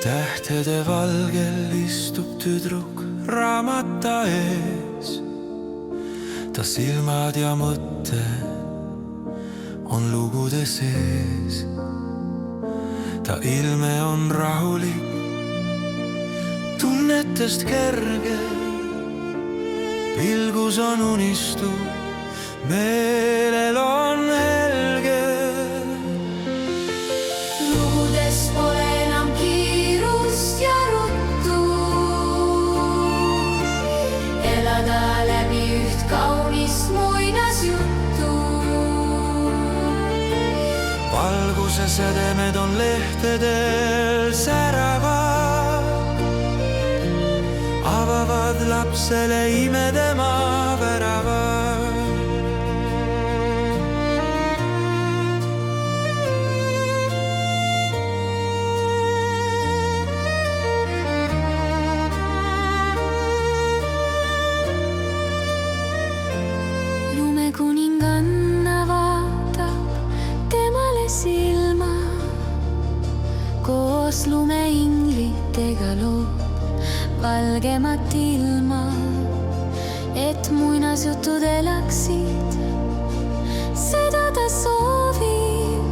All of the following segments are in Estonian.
tähtede valgel istub tüdruk raamata ees. Ta silmad ja mõte on lugude sees. Ta ilme on rahulik, tunnetest kerge, pilgus on unistus, meelel on helge. Lugudes pole enam kiirust ja ruttu, elada läbi üht kaunist muinasjuttu. Valguse sädemed on lehtedel säravad, avavad lapsele imedema väravad. Lumekuninganna vaatab temale silma, koos lumeinglitega loob valgemat ilma, et muinasjutud elaksid, seda ta soovib.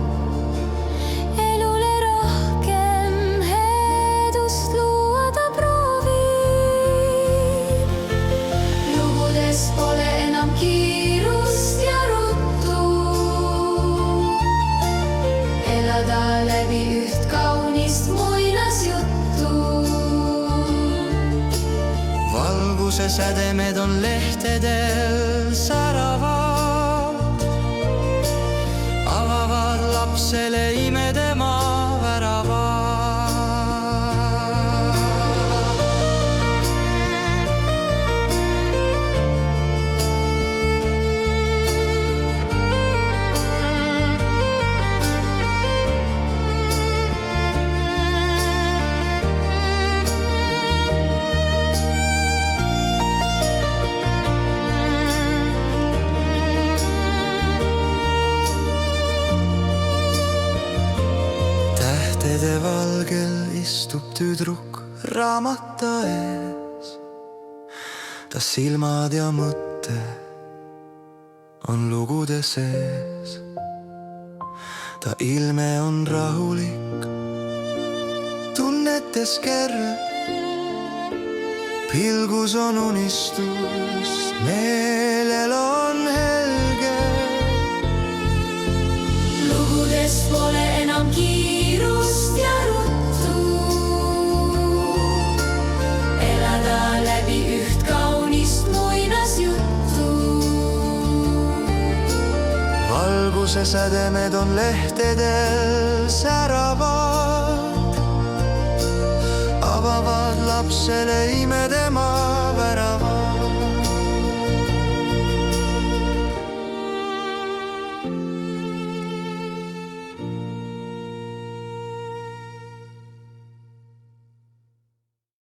Elule rohkem heedust luua ta proovib. Lugudes pole enam kiirust ja ruttu, elada läbi üht kaunist muinasjuttu. Valguse sädemed on lehtedel säravad, avavad lapsele imedema väravad. Tähtede valgel istub tüdruk raamata ees. Ta silmad ja mõte on lugude sees. Ta ilme on rahulik, tunnetes kerge, pilgus on unistus, meelel on helge. Lugudes pole enam kiirust ja ruttu, elada läbi üht kaunist muinasjuttu. Valguse sädemed on lehtedel säravad, avavad lapsele imedema